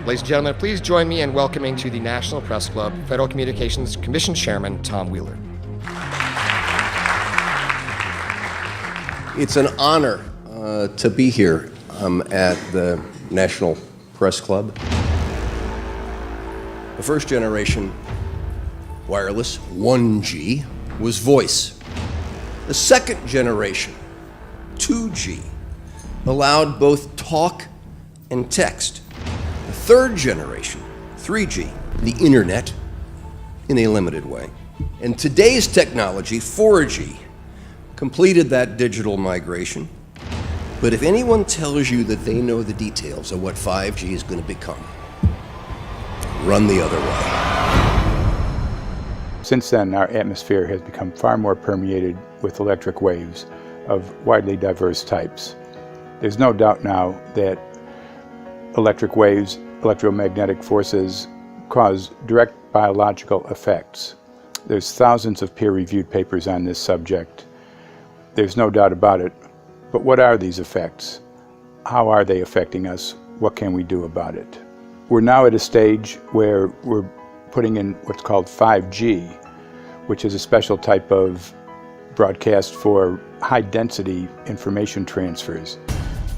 Ladies and gentlemen, please join me in welcoming to the National Press Club Federal Communications Commission Chairman Tom Wheeler. It's an honor to be here at the National Press Club. The first generation wireless, 1G, was voice. The second generation, 2G, allowed both talk and text. The third generation, 3G, the internet, in a limited way. And today's technology, 4G, completed that digital migration. But if anyone tells you that they know the details of what 5G is going to become, run the other way. Since then, our atmosphere has become far more permeated with electric waves of widely diverse types. There's no doubt now that electric waves, electromagnetic forces, cause direct biological effects. There's thousands of peer-reviewed papers on this subject. There's no doubt about it. But what are these effects? How are they affecting us? What can we do about it? We're now at a stage where we're putting in what's called 5G, which is a special type of broadcast for high-density information transfers.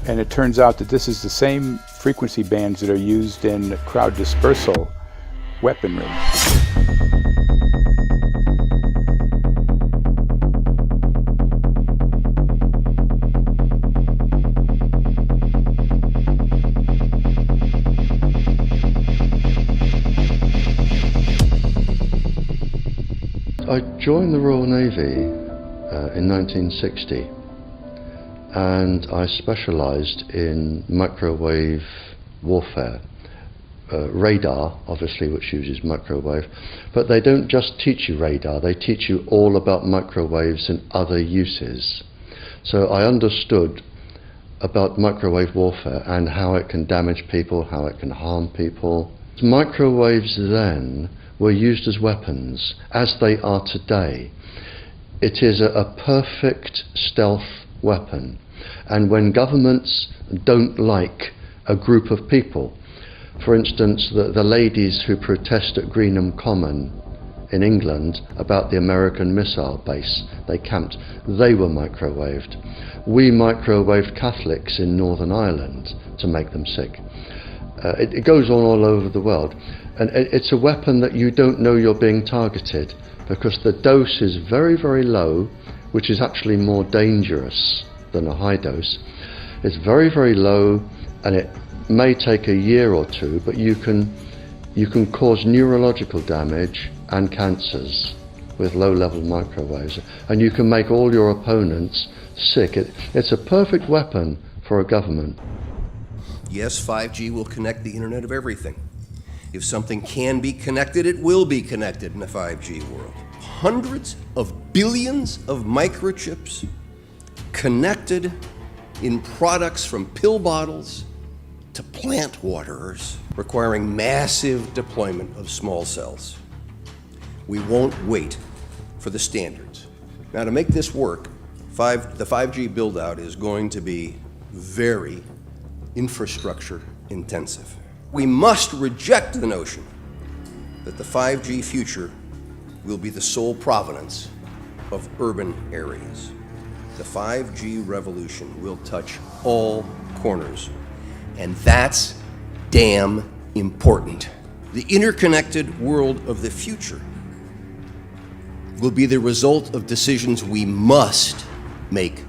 And it turns out that this is the same frequency bands that are used in crowd dispersal weaponry. I joined the Royal Navy in 1960, and I specialised in microwave warfare. Radar, obviously, which uses microwave, but they don't just teach you radar, they teach you all about microwaves and other uses. So I understood about microwave warfare and how it can damage people, how it can harm people. Microwaves then were used as weapons, as they are today. It is a perfect stealth weapon, and when governments don't like a group of people, for instance the ladies who protest at Greenham Common in England about the American missile base they camped, they were microwaved. We microwaved Catholics in Northern Ireland to make them sick. It goes on all over the world, and it's a weapon that you don't know you're being targeted because the dose is very, very low, which is actually more dangerous than a high dose. It's very, very low, and it may take a year or two, but you can cause neurological damage and cancers with low-level microwaves, and you can make all your opponents sick. It's a perfect weapon for a government. Yes, 5G will connect the Internet of everything. If something can be connected, it will be connected in a 5G world. Hundreds of billions of microchips connected in products from pill bottles to plant waterers, requiring massive deployment of small cells. We won't wait for the standards. Now, to make this work, the 5G build-out is going to be very infrastructure intensive. We must reject the notion that the 5G future will be the sole provenance of urban areas. The 5G revolution will touch all corners, and that's damn important. The interconnected world of the future will be the result of decisions we must make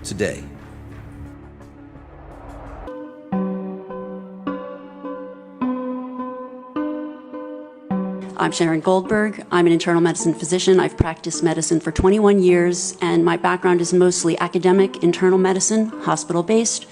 today. I'm Sharon Goldberg. I'm an internal medicine physician. I've practiced medicine for 21 years, and my background is mostly academic, internal medicine, hospital-based,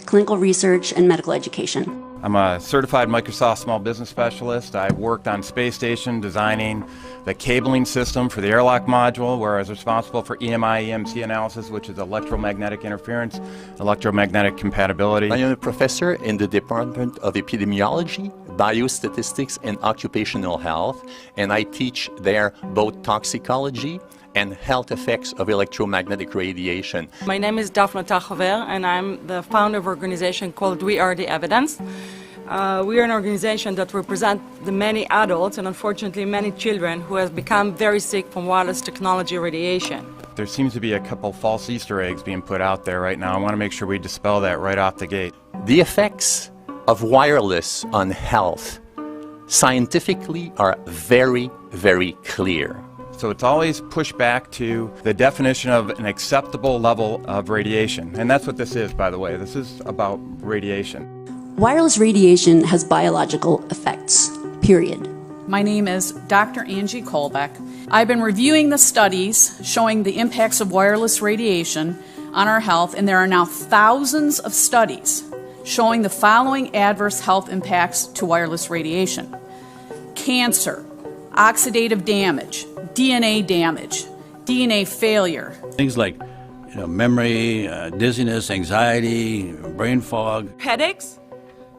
clinical research, and medical education. I'm a certified Microsoft small business specialist. I worked on space station designing the cabling system for the airlock module, where I was responsible for EMI, EMC analysis, which is electromagnetic interference, electromagnetic compatibility. I am a professor in the Department of Epidemiology, Biostatistics, and Occupational Health, and I teach there both toxicology and health effects of electromagnetic radiation. My name is Daphne Tachover, and I'm the founder of an organization called We Are the Evidence. We are an organization that represents the many adults and unfortunately many children who have become very sick from wireless technology radiation. There seems to be a couple false Easter eggs being put out there right now. I want to make sure we dispel that right off the gate. The effects of wireless on health scientifically are very, very clear. So it's always pushed back to the definition of an acceptable level of radiation. And that's what this is, by the way. This is about radiation. Wireless radiation has biological effects, period. My name is Dr. Angie Kolbeck. I've been reviewing the studies showing the impacts of wireless radiation on our health, and there are now thousands of studies showing the following adverse health impacts to wireless radiation: cancer, oxidative damage, DNA failure. Things like memory, dizziness, anxiety, brain fog. Headaches,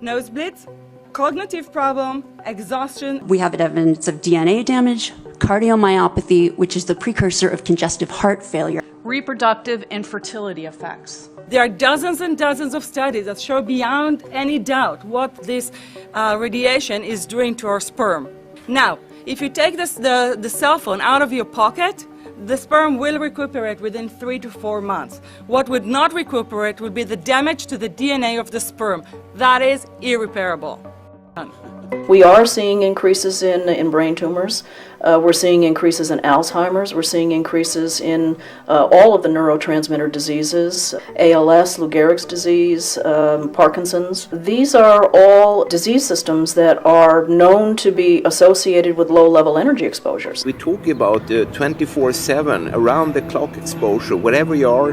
nosebleeds, cognitive problem, exhaustion. We have evidence of DNA damage, cardiomyopathy, which is the precursor of congestive heart failure. Reproductive and fertility effects. There are dozens and dozens of studies that show beyond any doubt what this radiation is doing to our sperm. Now, if you take the cell phone out of your pocket, the sperm will recuperate within 3 to 4 months. What would not recuperate would be the damage to the DNA of the sperm. That is irreparable. We are seeing increases in brain tumors. We're seeing increases in Alzheimer's. We're seeing increases in all of the neurotransmitter diseases, ALS, Lou Gehrig's disease, Parkinson's. These are all disease systems that are known to be associated with low-level energy exposures. We talk about 24/7, around-the-clock exposure, wherever you are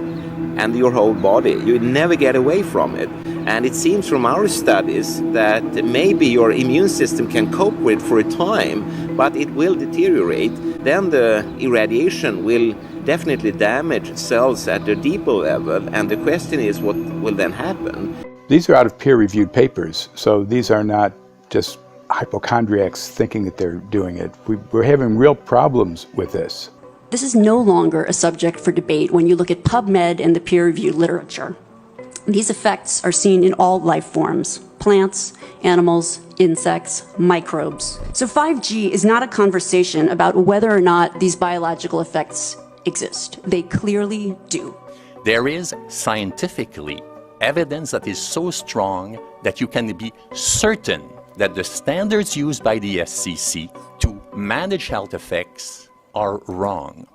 and your whole body. You never get away from it. And it seems from our studies that maybe your immune system can cope with for a time, but it will deteriorate. Then the irradiation will definitely damage cells at a deeper level, and the question is what will then happen? These are out of peer-reviewed papers, so these are not just hypochondriacs thinking that they're doing it. We're having real problems with this. This is no longer a subject for debate when you look at PubMed and the peer-reviewed literature. These effects are seen in all life forms: plants, animals, insects, microbes. So 5G is not a conversation about whether or not these biological effects exist. They clearly do. There is scientifically evidence that is so strong that you can be certain that the standards used by the FCC to manage health effects are wrong.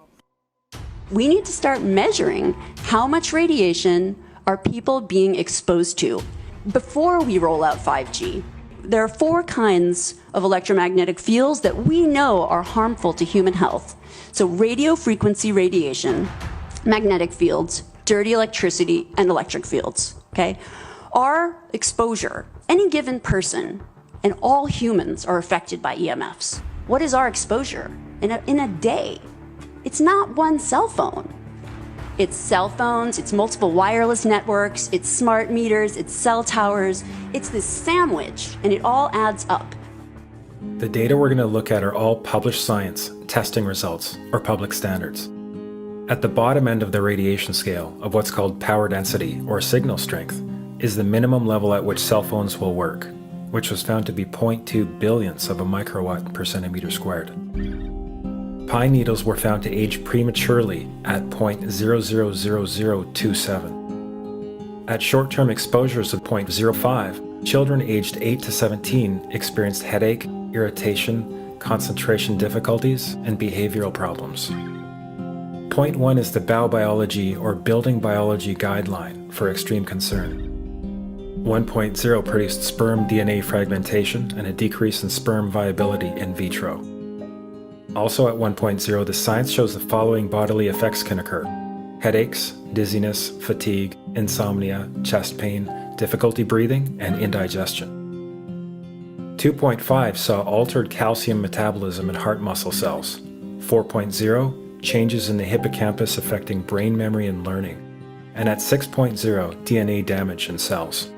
We need to start measuring how much radiation are people being exposed to before we roll out 5G. There are 4 kinds of electromagnetic fields that we know are harmful to human health. So radio frequency radiation, magnetic fields, dirty electricity, and electric fields, okay? Our exposure, any given person, and all humans are affected by EMFs. What is our exposure in a day? It's not one cell phone. It's cell phones, it's multiple wireless networks, it's smart meters, it's cell towers. It's this sandwich, and it all adds up. The data we're going to look at are all published science, testing results, or public standards. At the bottom end of the radiation scale of what's called power density, or signal strength, is the minimum level at which cell phones will work, which was found to be 0.2 billionths of a microwatt per centimeter squared. Pine needles were found to age prematurely at 0.000027. At short-term exposures of 0.05, children aged 8 to 17 experienced headache, irritation, concentration difficulties, and behavioral problems. 0.1 is the biobiology or building biology guideline for extreme concern. 1.0 produced sperm DNA fragmentation and a decrease in sperm viability in vitro. Also at 1.0, the science shows the following bodily effects can occur: headaches, dizziness, fatigue, insomnia, chest pain, difficulty breathing, and indigestion. 2.5 saw altered calcium metabolism in heart muscle cells. 4.0, changes in the hippocampus affecting brain memory and learning. And at 6.0, DNA damage in cells.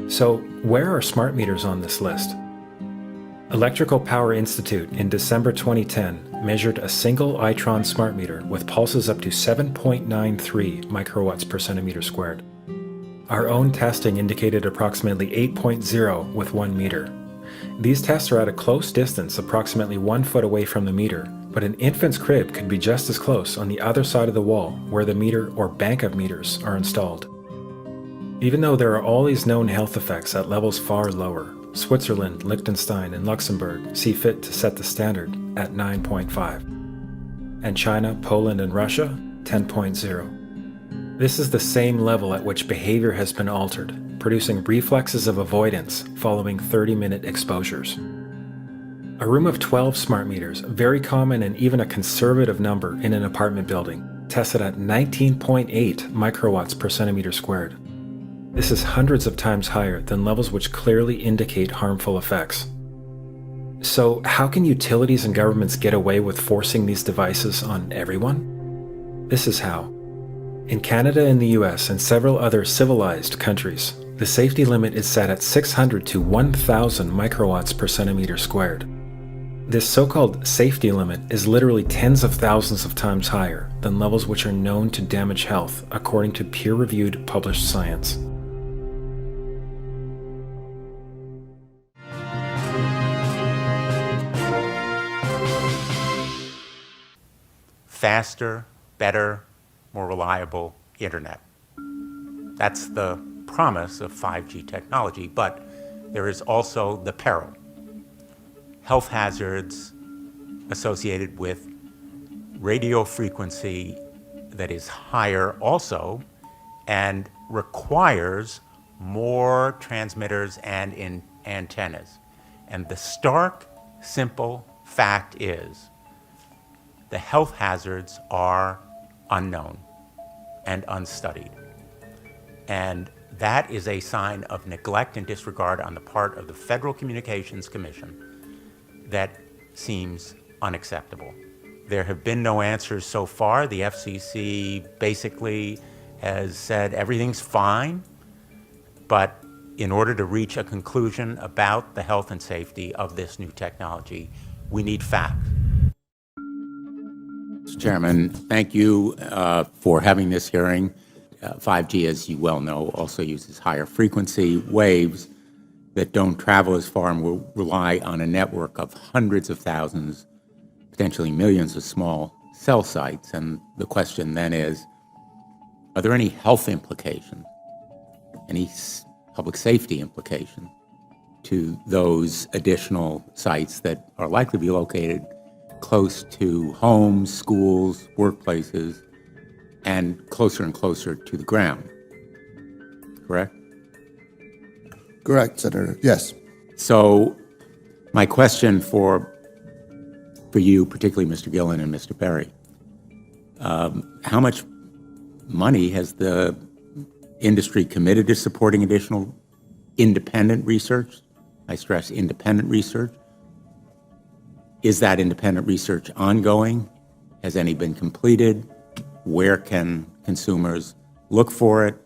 So where are smart meters on this list? Electrical Power Institute in December 2010 measured a single Itron smart meter with pulses up to 7.93 microwatts per centimeter squared. Our own testing indicated approximately 8.0 with 1 meter. These tests are at a close distance, approximately 1 foot away from the meter, but an infant's crib could be just as close on the other side of the wall where the meter or bank of meters are installed. Even though there are all these known health effects at levels far lower, Switzerland, Liechtenstein, and Luxembourg see fit to set the standard at 9.5. And China, Poland, and Russia, 10.0. This is the same level at which behavior has been altered, producing reflexes of avoidance following 30-minute exposures. A room of 12 smart meters, very common and even a conservative number in an apartment building, tested at 19.8 microwatts per centimeter squared. This is hundreds of times higher than levels which clearly indicate harmful effects. So how can utilities and governments get away with forcing these devices on everyone? This is how. In Canada and the US and several other civilized countries, the safety limit is set at 600 to 1,000 microwatts per centimeter squared. This so-called safety limit is literally tens of thousands of times higher than levels which are known to damage health according to peer-reviewed published science. Faster, better, more reliable internet. That's the promise of 5G technology, but there is also the peril. Health hazards associated with radio frequency that is higher also and requires more transmitters and antennas. And the stark, simple fact is the health hazards are unknown and unstudied. And that is a sign of neglect and disregard on the part of the Federal Communications Commission that seems unacceptable. There have been no answers so far. The FCC basically has said everything's fine, but in order to reach a conclusion about the health and safety of this new technology, we need facts. Mr. Chairman, thank you for having this hearing. 5G, as you well know, also uses higher frequency waves that don't travel as far and will rely on a network of hundreds of thousands, potentially millions of small cell sites. And the question then is, are there any health implications, any public safety implications to those additional sites that are likely to be located close to homes, schools, workplaces, and closer to the ground? Correct? Correct, Senator. Yes. So my question for you, particularly Mr. Gillen and Mr. Perry, how much money has the industry committed to supporting additional independent research? I stress independent research. Is that independent research ongoing? Has any been completed? Where can consumers look for it?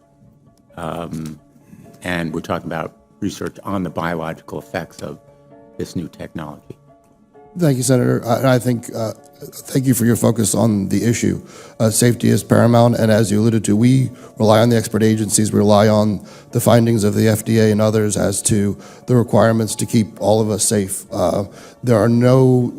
And we're talking about research on the biological effects of this new technology. Thank you, Senator. I think, thank you for your focus on the issue. Safety is paramount, and as you alluded to, we rely on the expert agencies, we rely on the findings of the FDA and others as to the requirements to keep all of us safe. There are no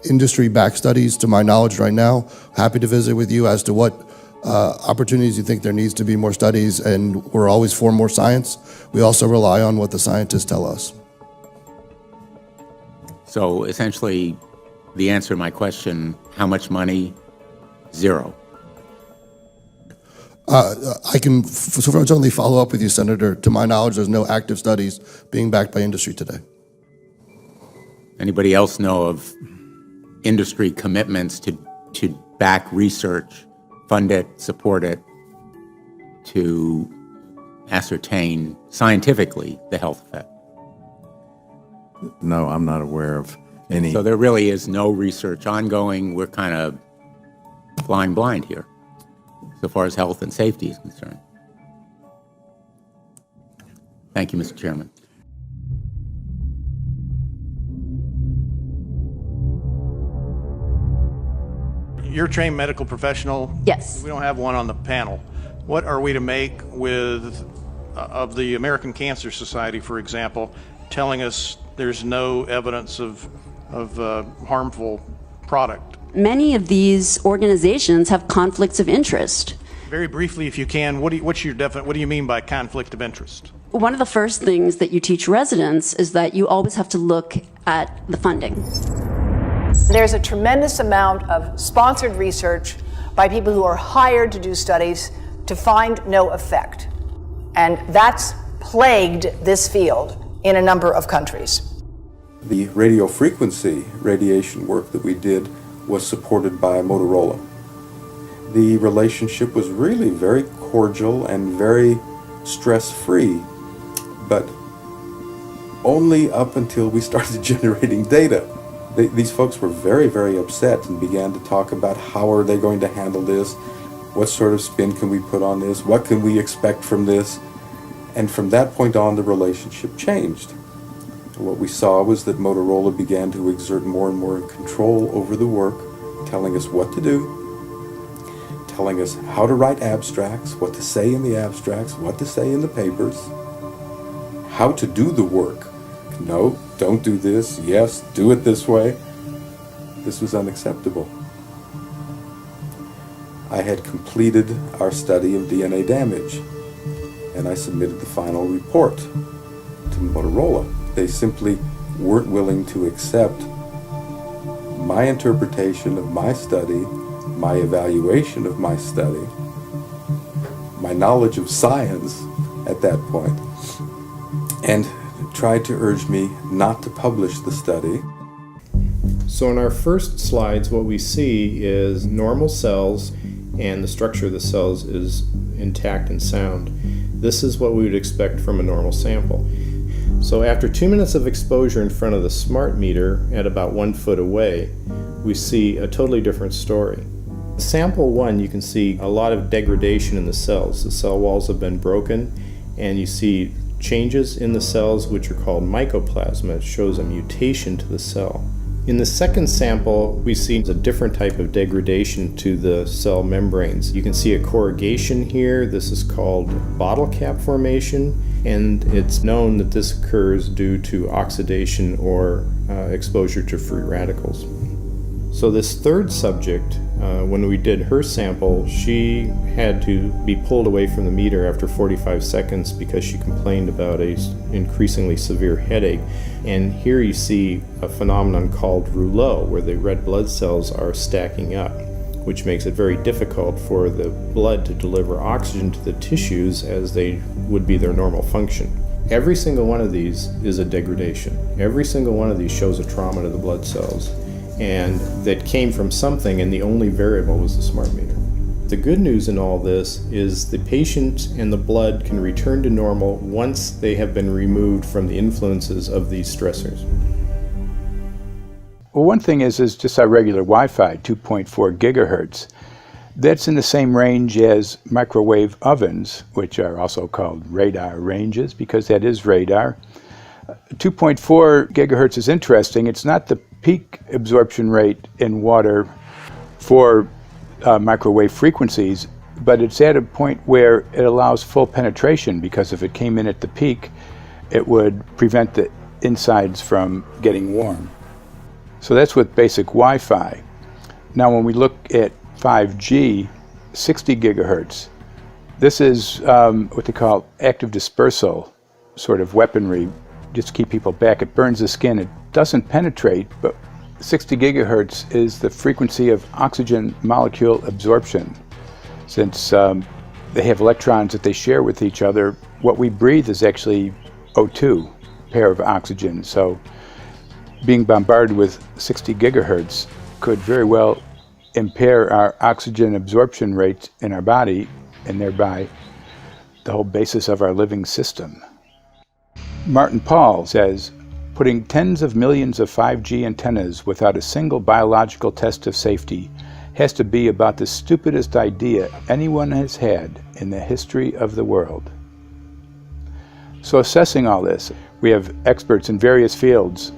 industry-backed studies, to my knowledge right now. Happy to visit with you as to what opportunities you think there needs to be more studies, and we're always for more science. We also rely on what the scientists tell us. So essentially, the answer to my question, how much money? Zero. I can certainly follow up with you, Senator. To my knowledge, there's no active studies being backed by industry today. Anybody else know of industry commitments to back research, fund it, support it, to ascertain scientifically the health effect? No, I'm not aware of any. So there really is no research ongoing. We're kind of flying blind here, so far as health and safety is concerned. Thank you, Mr. Chairman. You're a trained medical professional. Yes. We don't have one on the panel. What are we to make with of the American Cancer Society, for example, telling us there's no evidence of harmful product. Many of these organizations have conflicts of interest. Very briefly, if you can, what do you mean by conflict of interest? One of the first things that you teach residents is that you always have to look at the funding. There's a tremendous amount of sponsored research by people who are hired to do studies to find no effect. And that's plagued this field in a number of countries. The radio frequency radiation work that we did was supported by Motorola. The relationship was really very cordial and very stress-free, but only up until we started generating data. These folks were very, very upset and began to talk about how are they going to handle this, what sort of spin can we put on this, what can we expect from this, and from that point on the relationship changed. What we saw was that Motorola began to exert more and more control over the work, telling us what to do, telling us how to write abstracts, what to say in the abstracts, what to say in the papers, how to do the work. No, don't do this. Yes, do it this way. This was unacceptable. I had completed our study of DNA damage, and I submitted the final report to Motorola. They simply weren't willing to accept my interpretation of my study, my evaluation of my study, my knowledge of science at that point, and tried to urge me not to publish the study. So in our first slides, what we see is normal cells, and the structure of the cells is intact and sound. This is what we would expect from a normal sample. So after 2 minutes of exposure in front of the smart meter at about 1 foot away, we see a totally different story. Sample 1, you can see a lot of degradation in the cells. The cell walls have been broken, and you see changes in the cells which are called mycoplasma. It shows a mutation to the cell. In the second sample, we see a different type of degradation to the cell membranes. You can see a corrugation here. This is called bottle cap formation, and it's known that this occurs due to oxidation or exposure to free radicals. So this third subject, when we did her sample, she had to be pulled away from the meter after 45 seconds because she complained about an increasingly severe headache. And here you see a phenomenon called rouleau, where the red blood cells are stacking up, which makes it very difficult for the blood to deliver oxygen to the tissues as they would be their normal function. Every single one of these is a degradation. Every single one of these shows a trauma to the blood cells, and that came from something, and the only variable was the smart meter. The good news in all this is the patient and the blood can return to normal once they have been removed from the influences of these stressors. Well, one thing is just our regular Wi-Fi, 2.4 gigahertz. That's in the same range as microwave ovens, which are also called radar ranges, because that is radar. 2.4 gigahertz is interesting. It's not the peak absorption rate in water for microwave frequencies, but it's at a point where it allows full penetration, because if it came in at the peak, it would prevent the insides from getting warm. So that's with basic Wi-Fi. Now when we look at 5G, 60 gigahertz, this is what they call active dispersal sort of weaponry, just to keep people back. It burns the skin. It doesn't penetrate, but 60 gigahertz is the frequency of oxygen molecule absorption. Since they have electrons that they share with each other, what we breathe is actually O2, pair of oxygen. So being bombarded with 60 gigahertz could very well impair our oxygen absorption rate in our body, and thereby the whole basis of our living system. Martin Paul says, putting tens of millions of 5G antennas without a single biological test of safety has to be about the stupidest idea anyone has had in the history of the world. So assessing all this, we have experts in various fields: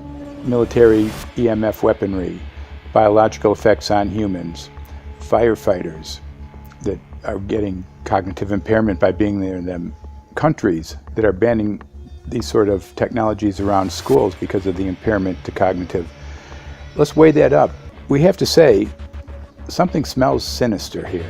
military EMF weaponry, biological effects on humans, firefighters that are getting cognitive impairment by being near them, countries that are banning these sort of technologies around schools because of the impairment to cognitive. Let's weigh that up. We have to say, something smells sinister here.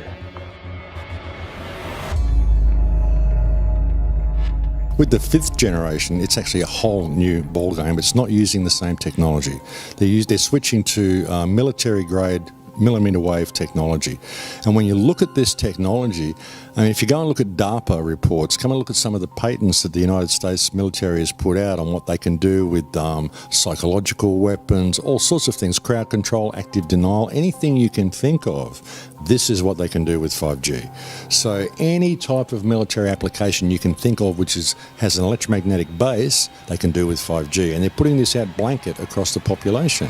With the fifth generation, it's actually a whole new ballgame. It's not using the same technology. They're switching to military-grade millimeter wave technology. And when you look at this technology, I mean, if you go and look at DARPA reports, come and look at some of the patents that the United States military has put out on what they can do with psychological weapons, all sorts of things, crowd control, active denial, anything you can think of, this is what they can do with 5G. So any type of military application you can think of which has an electromagnetic base, they can do with 5G. And they're putting this out blanket across the population.